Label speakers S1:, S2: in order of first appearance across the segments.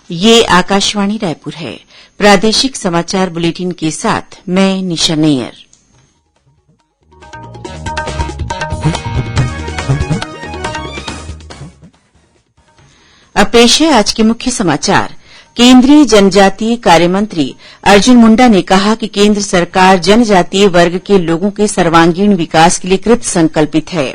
S1: ये आकाशवाणी रायपुर है। प्रादेशिक समाचार बुलेटिन के साथ मैं निशा नैयर। अब पेश है आज के मुख्य समाचार। केंद्रीय जनजातीय कार्य मंत्री अर्जुन मुंडा ने कहा कि केंद्र सरकार जनजातीय वर्ग के लोगों के सर्वांगीण विकास के लिए कृत संकल्पित है।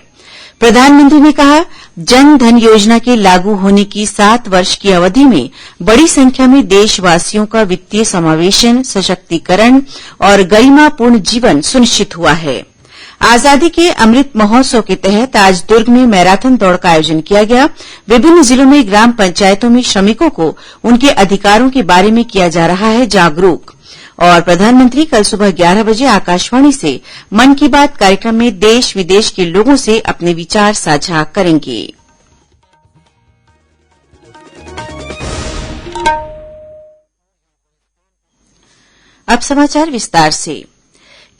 S1: प्रधानमंत्री ने कहा, जन धन योजना के लागू होने की 7 वर्ष की अवधि में बड़ी संख्या में देशवासियों का वित्तीय समावेशन, सशक्तिकरण और गरिमापूर्ण जीवन सुनिश्चित हुआ है। आजादी के अमृत महोत्सव के तहत आज दुर्ग में मैराथन दौड़ का आयोजन किया गया। विभिन्न जिलों में ग्राम पंचायतों में श्रमिकों को उनके अधिकारों के बारे में किया जा रहा है जागरूक। और प्रधानमंत्री कल सुबह 11 बजे आकाशवाणी से मन की बात कार्यक्रम में देश विदेश के लोगों से अपने विचार साझा करेंगे। अब समाचार विस्तार से।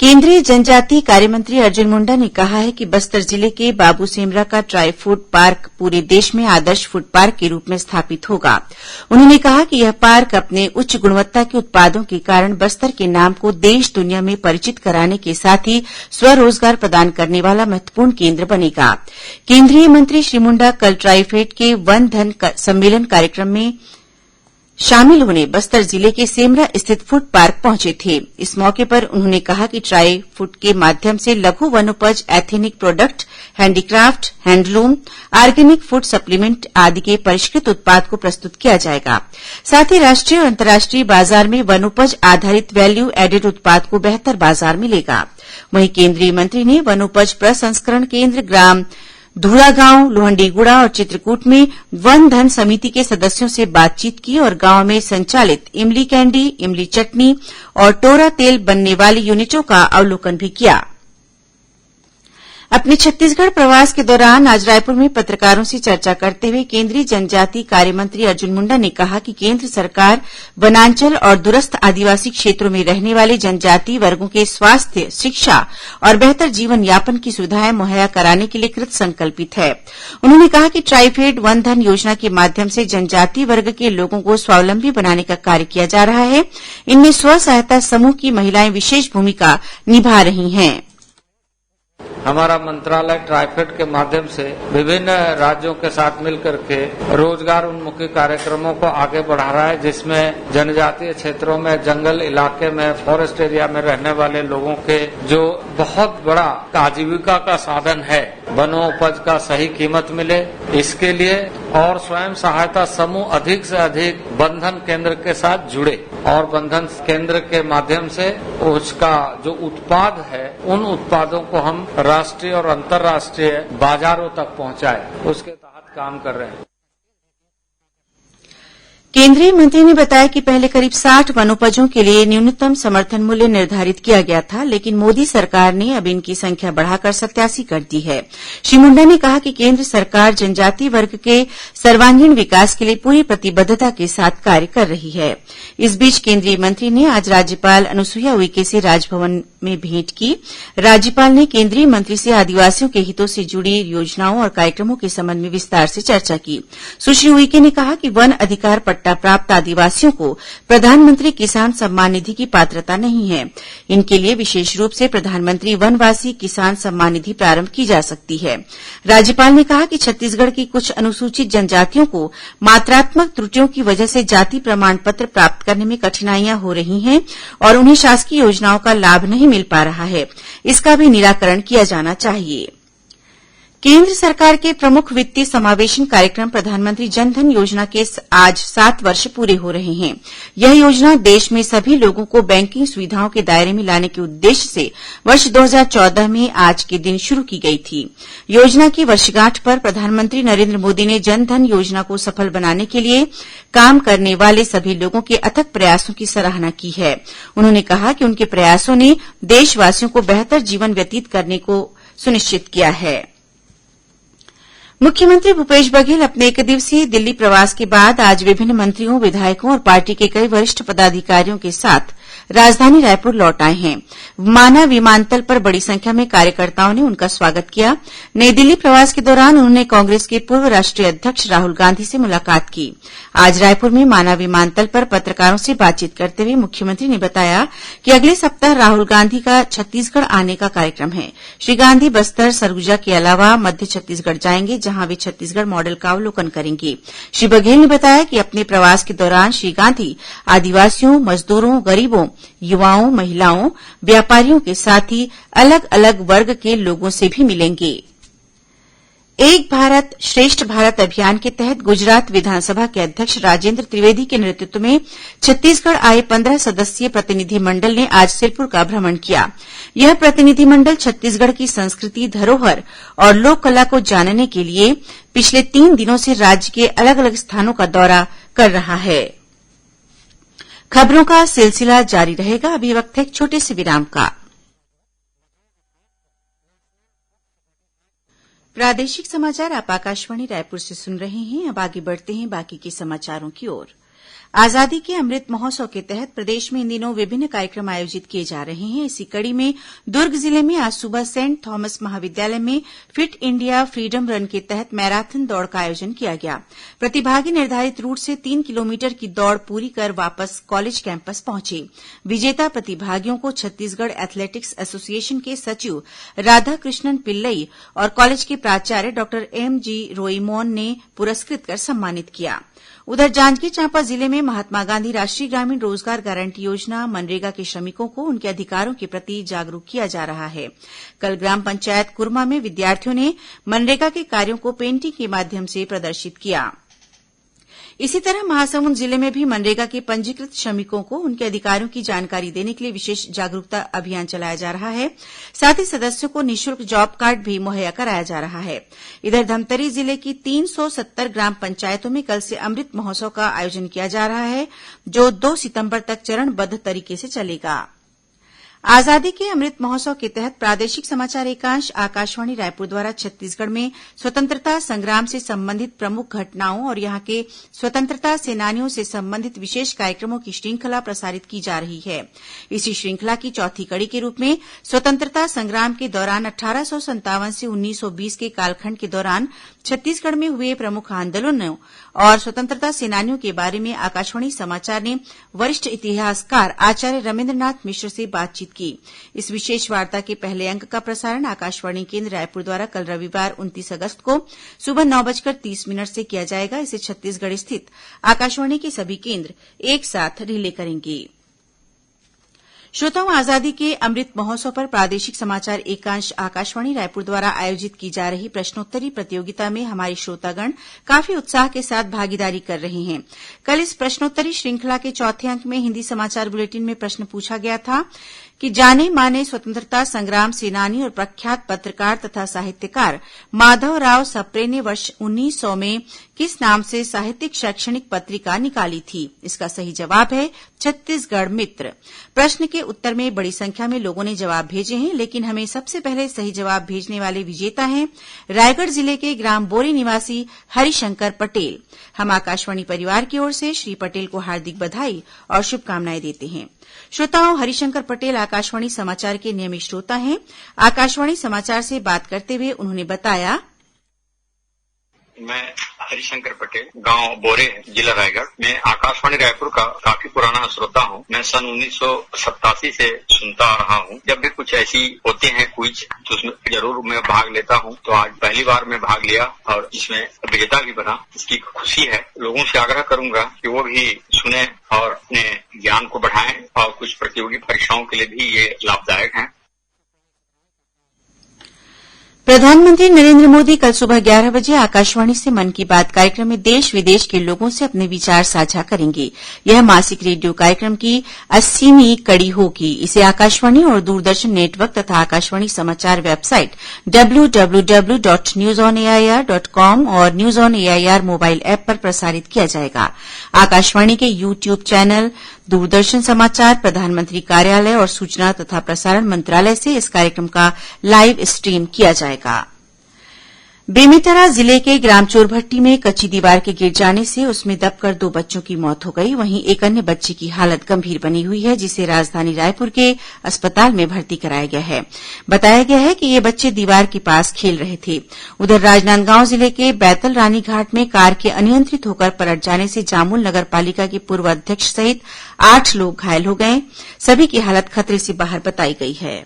S1: केंद्रीय जनजातीय कार्य मंत्री अर्जुन मुंडा ने कहा है कि बस्तर जिले के बाबूसेमरा का ट्राई फूड पार्क पूरे देश में आदर्श फूड पार्क के रूप में स्थापित होगा। उन्होंने कहा कि यह पार्क अपने उच्च गुणवत्ता के उत्पादों के कारण बस्तर के नाम को देश दुनिया में परिचित कराने के साथ ही स्वरोजगार प्रदान करने वाला महत्वपूर्ण केंद्र बनेगा। केंद्रीय मंत्री श्री मुंडा कल ट्राईफेड के वन धन सम्मेलन कार्यक्रम में शामिल होने बस्तर जिले के सेमरा स्थित फूड पार्क पहुंचे थे। इस मौके पर उन्होंने कहा कि ट्राई फूड के माध्यम से लघु वनोपज, ethnic product, handicraft, handloom, organic food supplement आदि के परिष्कृत उत्पाद को प्रस्तुत किया जाएगा। साथ ही राष्ट्रीय और अंतर्राष्ट्रीय बाजार में वनोपज आधारित वैल्यू एडेड उत्पाद को बेहतर बाजार मिलेगा। वहीं केंद्रीय मंत्री ने वनोपज प्रसंस्करण केंद्र ग्राम धूरागांव, लोहंडीगुड़ा और चित्रकूट में वन धन समिति के सदस्यों से बातचीत की और गांव में संचालित इमली कैंडी, इमली चटनी और टोरा तेल बनने वाली यूनिटों का अवलोकन भी किया। अपने छत्तीसगढ़ प्रवास के दौरान आज रायपुर में पत्रकारों से चर्चा करते हुए केंद्रीय जनजातीय कार्य मंत्री अर्जुन मुंडा ने कहा कि केंद्र सरकार वनांचल और दूरस्थ आदिवासी क्षेत्रों में रहने वाले जनजातीय वर्गों के स्वास्थ्य, शिक्षा और बेहतर जीवन यापन की सुविधाएं मुहैया कराने के लिए कृत संकल्पित है। उन्होंने कहा कि ट्राईफेड वन धन योजना के माध्यम से जनजातीय वर्ग के लोगों को स्वावलंबी बनाने का कार्य किया जा रहा है। इनमें स्व सहायता समूह की महिलाएं विशेष भूमिका निभा रही हैं।
S2: हमारा मंत्रालय ट्राईफेड के माध्यम से विभिन्न राज्यों के साथ मिलकर के रोजगार उन्मुखी कार्यक्रमों को आगे बढ़ा रहा है, जिसमें जनजातीय क्षेत्रों में, जंगल इलाके में, फॉरेस्ट एरिया में रहने वाले लोगों के जो बहुत बड़ा आजीविका का साधन है, वनोपज का सही कीमत मिले, इसके लिए और स्वयं सहायता समूह अधिक से अधिक बंधन केंद्र के साथ जुड़े और बंधन केंद्र के माध्यम से उसका जो उत्पाद है, उन उत्पादों को हम राष्ट्रीय और अंतर्राष्ट्रीय बाजारों तक पहुंचाए, उसके तहत काम कर रहे हैं।
S1: केंद्रीय मंत्री ने बताया कि पहले करीब 60 वनोपजों के लिए न्यूनतम समर्थन मूल्य निर्धारित किया गया था, लेकिन मोदी सरकार ने अब इनकी संख्या बढ़ाकर 87 कर दी है। श्री मुंडा ने कहा कि केंद्र सरकार जनजातीय वर्ग के सर्वांगीण विकास के लिए पूरी प्रतिबद्धता के साथ कार्य कर रही है। इस बीच केंद्रीय मंत्री ने आज राज्यपाल अनुसुईया उइके से राजभवन में भेंट की। राज्यपाल ने केंद्रीय मंत्री से आदिवासियों के हितों से जुड़ी योजनाओं और कार्यक्रमों के संबंध में विस्तार से चर्चा की। सुश्री उइके ने कहा कि वन अधिकार पट्टा प्राप्त आदिवासियों को प्रधानमंत्री किसान सम्मान निधि की पात्रता नहीं है। इनके लिए विशेष रूप से प्रधानमंत्री वनवासी किसान सम्मान निधि प्रारंभ की जा सकती है। राज्यपाल ने कहा कि छत्तीसगढ़ की कुछ अनुसूचित जनजातियों को मात्रात्मक त्रुटियों की वजह से जाति प्रमाण पत्र प्राप्त करने में कठिनाइयां हो रही हैं और उन्हें शासकीय योजनाओं का लाभ नहीं मिल पा रहा है। इसका भी निराकरण किया जाना चाहिए। केंद्र सरकार के प्रमुख वित्तीय समावेशन कार्यक्रम प्रधानमंत्री जन धन योजना के आज 7 वर्ष पूरे हो रहे हैं। यह योजना देश में सभी लोगों को बैंकिंग सुविधाओं के दायरे में लाने के उद्देश्य से वर्ष 2014 में आज के दिन शुरू की गई थी। योजना की वर्षगांठ पर प्रधानमंत्री नरेंद्र मोदी ने जन धन योजना को सफल बनाने के लिए काम करने वाले सभी लोगों के अथक प्रयासों की सराहना की है। उन्होंने कहा कि उनके प्रयासों ने देशवासियों को बेहतर जीवन व्यतीत करने को सुनिश्चित किया है। मुख्यमंत्री भूपेश बघेल अपने 1 दिवसीय दिल्ली प्रवास के बाद आज विभिन्न मंत्रियों, विधायकों और पार्टी के कई वरिष्ठ पदाधिकारियों के साथ राजधानी रायपुर लौट आए हैं। माना विमानतल पर बड़ी संख्या में कार्यकर्ताओं ने उनका स्वागत किया। नई दिल्ली प्रवास के दौरान उन्होंने कांग्रेस के पूर्व राष्ट्रीय अध्यक्ष राहुल गांधी से मुलाकात की। आज रायपुर में माना विमानतल पर पत्रकारों से बातचीत करते हुए मुख्यमंत्री ने बताया कि अगले सप्ताह राहुल गांधी का छत्तीसगढ़ आने का कार्यक्रम है। श्री गांधी बस्तर, सरगुजा के अलावा मध्य छत्तीसगढ़ जाएंगे, जहां वे छत्तीसगढ़ मॉडल का अवलोकन करेंगे। श्री बघेल ने बताया कि अपने प्रवास के दौरान श्री गांधी आदिवासियों, मजदूरों, गरीबों, युवाओं, महिलाओं, व्यापारियों के साथ ही अलग अलग वर्ग के लोगों से भी मिलेंगे। एक भारत श्रेष्ठ भारत अभियान के तहत गुजरात विधानसभा के अध्यक्ष राजेंद्र त्रिवेदी के नेतृत्व में छत्तीसगढ़ आए 15 सदस्यीय प्रतिनिधिमंडल ने आज सिरपुर का भ्रमण किया। यह प्रतिनिधिमंडल छत्तीसगढ़ की संस्कृति, धरोहर और लोक कला को जानने के लिए पिछले 3 दिनों से राज्य के अलग अलग स्थानों का दौरा कर रहा है। खबरों का सिलसिला जारी रहेगा। अभी वक्त है एक छोटे से विराम का। प्रादेशिक समाचार आप आकाशवाणी रायपुर से सुन रहे हैं। अब आगे बढ़ते हैं बाकी के समाचारों की ओर। आजादी के अमृत महोत्सव के तहत प्रदेश में इन दिनों विभिन्न कार्यक्रम आयोजित किए जा रहे हैं। इसी कड़ी में दुर्ग जिले में आज सुबह सेंट थॉमस महाविद्यालय में फिट इंडिया फ्रीडम रन के तहत मैराथन दौड़ का आयोजन किया गया। प्रतिभागी निर्धारित रूट से 3 किलोमीटर की दौड़ पूरी कर वापस कॉलेज कैंपस पहुंचे। विजेता प्रतिभागियों को छत्तीसगढ़ एथलेटिक्स एसोसिएशन के सचिव राधाकृष्णन पिल्लई और कॉलेज के प्राचार्य डॉक्टर एमजी रोईमोन ने पुरस्कृत कर सम्मानित किया। उधर जांजगीर चांपा जिले में महात्मा गांधी राष्ट्रीय ग्रामीण रोजगार गारंटी योजना मनरेगा के श्रमिकों को उनके अधिकारों के प्रति जागरूक किया जा रहा है। कल ग्राम पंचायत कुरमा में विद्यार्थियों ने मनरेगा के कार्यों को पेंटिंग के माध्यम से प्रदर्शित किया। इसी तरह महासमुंद जिले में भी मनरेगा के पंजीकृत श्रमिकों को उनके अधिकारों की जानकारी देने के लिए विशेष जागरूकता अभियान चलाया जा रहा है। साथ ही सदस्यों को निःशुल्क जॉब कार्ड भी मुहैया कराया जा रहा है। इधर धमतरी जिले की 370 ग्राम पंचायतों में कल से अमृत महोत्सव का आयोजन किया जा रहा है, जो 2 सितंबर तक चरणबद्ध तरीके से चलेगा। आजादी के अमृत महोत्सव के तहत प्रादेशिक समाचार एकांश आकाशवाणी रायपुर द्वारा छत्तीसगढ़ में स्वतंत्रता संग्राम से संबंधित प्रमुख घटनाओं और यहां के स्वतंत्रता सेनानियों से संबंधित विशेष कार्यक्रमों की श्रृंखला प्रसारित की जा रही है। इसी श्रृंखला की चौथी कड़ी के रूप में स्वतंत्रता संग्राम के दौरान 1857 से 1920 के कालखंड के दौरान छत्तीसगढ़ में हुए प्रमुख आंदोलनों और स्वतंत्रता सेनानियों के बारे में आकाशवाणी समाचार ने वरिष्ठ इतिहासकार आचार्य रमेन्द्रनाथ मिश्र से बातचीत की। इस विशेष वार्ता के पहले अंक का प्रसारण आकाशवाणी केन्द्र रायपुर द्वारा कल रविवार 29 अगस्त को सुबह 9:30 से किया जाएगा। इसे छत्तीसगढ़ स्थित आकाशवाणी के सभी केन्द्र एक साथ रिले करेंगे। श्रोताओं, आजादी के अमृत महोत्सव पर प्रादेशिक समाचार एकांश आकाशवाणी रायपुर द्वारा आयोजित की जा रही प्रश्नोत्तरी प्रतियोगिता में हमारे श्रोतागण काफी उत्साह के साथ भागीदारी कर रहे हैं। कल इस प्रश्नोत्तरी श्रृंखला के चौथे अंक में हिन्दी समाचार बुलेटिन में प्रश्न पूछा गया था कि जाने माने स्वतंत्रता संग्राम सेनानी और प्रख्यात पत्रकार तथा साहित्यकार माधवराव सप्रे ने वर्ष 1900 में किस नाम से साहित्यिक शैक्षणिक पत्रिका निकाली थी। इसका सही जवाब है छत्तीसगढ़ मित्र। प्रश्न के उत्तर में बड़ी संख्या में लोगों ने जवाब भेजे हैं, लेकिन हमें सबसे पहले सही जवाब भेजने वाले विजेता हैं रायगढ़ जिले के ग्राम बोरी निवासी हरिशंकर पटेल। हम आकाशवाणी परिवार की ओर से श्री पटेल को हार्दिक बधाई और शुभकामनाएं देते हैं। श्रोताओं, हरिशंकर पटेल आकाशवाणी समाचार के नियमित श्रोता हैं। आकाशवाणी समाचार से बात करते हुए उन्होंने बताया,
S3: मैं हरिशंकर पटेल, गांव बोरे, जिला रायगढ़। मैं आकाशवाणी रायपुर का काफी पुराना श्रोता हूं। मैं सन 1987 से सुनता आ रहा हूं। जब भी कुछ ऐसी होते हैं क्विज तो उसमें जरूर मैं भाग लेता हूं। तो आज पहली बार मैं भाग लिया और इसमें विजेता भी बना। इसकी खुशी है। लोगों से आग्रह करूंगा कि वो भी सुने और अपने ज्ञान को बढ़ाएं और कुछ प्रतियोगी परीक्षाओं के लिए भी ये लाभदायक है।
S1: प्रधानमंत्री नरेंद्र मोदी कल सुबह 11 बजे आकाशवाणी से मन की बात कार्यक्रम में देश विदेश के लोगों से अपने विचार साझा करेंगे। यह मासिक रेडियो कार्यक्रम की 80वीं कड़ी होगी। इसे आकाशवाणी और दूरदर्शन नेटवर्क तथा आकाशवाणी समाचार वेबसाइट www.newsonair.com और news on AIR mobile app पर प्रसारित किया जाएगा। आकाशवाणी के यूट्यूब चैनल, दूरदर्शन समाचार, प्रधानमंत्री कार्यालय और सूचना तथा प्रसारण मंत्रालय से इस कार्यक्रम का लाइव स्ट्रीम किया जाएगा। बेमेतरा जिले के ग्राम चोरभट्टी में कच्ची दीवार के गिर जाने से उसमें दबकर 2 बच्चों की मौत हो गई। वहीं एक अन्य बच्चे की हालत गंभीर बनी हुई है, जिसे राजधानी रायपुर के अस्पताल में भर्ती कराया गया है। बताया गया है कि ये बच्चे दीवार के पास खेल रहे थे। उधर राजनांदगांव जिले के बैतल रानी घाट में कार के अनियंत्रित होकर पलट जाने से जामुल नगर पालिका के पूर्व अध्यक्ष सहित 8 लोग घायल हो गए। सभी की हालत खतरे से बाहर बताई गई है।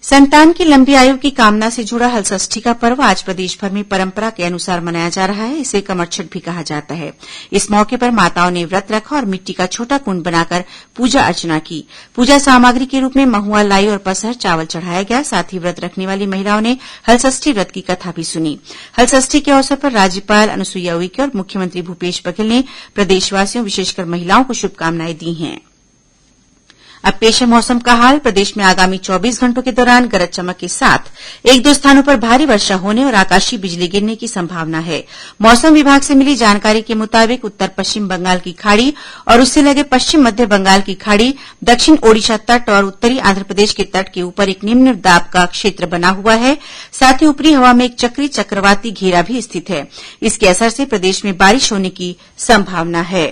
S1: संतान की लंबी आयु की कामना से जुड़ा हलषष्ठी का पर्व आज प्रदेशभर में परंपरा के अनुसार मनाया जा रहा है। इसे कमरछठ भी कहा जाता है। इस मौके पर माताओं ने व्रत रखा और मिट्टी का छोटा कुंड बनाकर पूजा अर्चना की। पूजा सामग्री के रूप में महुआ, लाई और पसहर चावल चढ़ाया गया। साथ ही व्रत रखने वाली महिलाओं ने हलषष्ठी व्रत की कथा भी सुनी। हलषष्ठी के अवसर पर राज्यपाल अनुसुईया उइके और मुख्यमंत्री भूपेश बघेल ने प्रदेशवासियों, विशेषकर महिलाओं को शुभकामनाएं दी हैं। अब पेश है मौसम का हाल। प्रदेश में आगामी 24 घंटों के दौरान गरज चमक के साथ 1-2 स्थानों पर भारी वर्षा होने और आकाशीय बिजली गिरने की संभावना है। मौसम विभाग से मिली जानकारी के मुताबिक उत्तर पश्चिम बंगाल की खाड़ी और उससे लगे पश्चिम मध्य बंगाल की खाड़ी, दक्षिण ओडिशा तट और उत्तरी आंध्रप्रदेश के तट के ऊपर एक निम्न दाब का क्षेत्र बना हुआ है। साथ ही ऊपरी हवा में एक चक्रीय चक्रवाती घेरा भी स्थित है। इसके असर से प्रदेश में बारिश होने की संभावना है।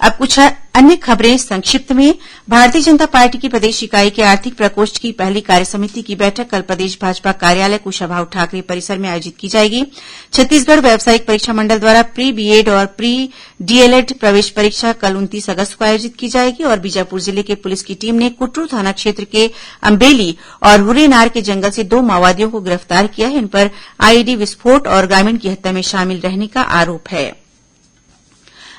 S1: अब कुछ अन्य खबरें संक्षिप्त में। भारतीय जनता पार्टी की प्रदेश इकाई के आर्थिक प्रकोष्ठ की पहली कार्यसमिति की बैठक कल प्रदेश भाजपा कार्यालय कुशाभाऊ ठाकरे परिसर में आयोजित की जाएगी। छत्तीसगढ़ व्यावसायिक परीक्षा मंडल द्वारा प्री बीएड और प्री डीएलएड प्रवेश परीक्षा कल 29 अगस्त को आयोजित की जाएगी। और बीजापुर जिले के पुलिस की टीम ने कुटरू थाना क्षेत्र के अम्बेली और हुरेनार के जंगल से 2 माओवादियों को गिरफ्तार किया है। इन पर आईईडी विस्फोट और ग्रामीण की हत्या में शामिल रहने का आरोप है।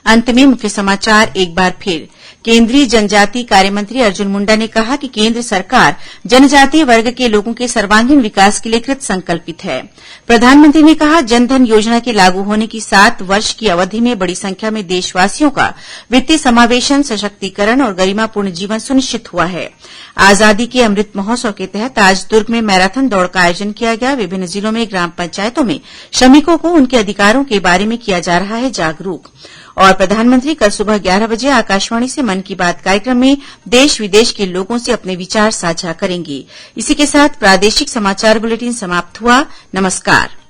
S1: अंत में मुख्य समाचार एक बार फिर। केंद्रीय जनजातीय कार्य मंत्री अर्जुन मुंडा ने कहा कि केंद्र सरकार जनजातीय वर्ग के लोगों के सर्वांगीण विकास के लिए कृत संकल्पित है। प्रधानमंत्री ने कहा, जनधन योजना के लागू होने की 7 वर्ष की अवधि में बड़ी संख्या में देशवासियों का वित्तीय समावेशन, सशक्तिकरण और गरिमापूर्ण जीवन सुनिश्चित हुआ है। आजादी के अमृत महोत्सव के तहत आज दुर्ग में मैराथन दौड़ का आयोजन किया गया। विभिन्न जिलों में ग्राम पंचायतों में श्रमिकों को उनके अधिकारों के बारे में किया जा रहा है जागरूक। और प्रधानमंत्री कल सुबह 11 बजे आकाशवाणी से मन की बात कार्यक्रम में देश विदेश के लोगों से अपने विचार साझा करेंगे। इसी के साथ प्रादेशिक समाचार बुलेटिन समाप्त हुआ। नमस्कार।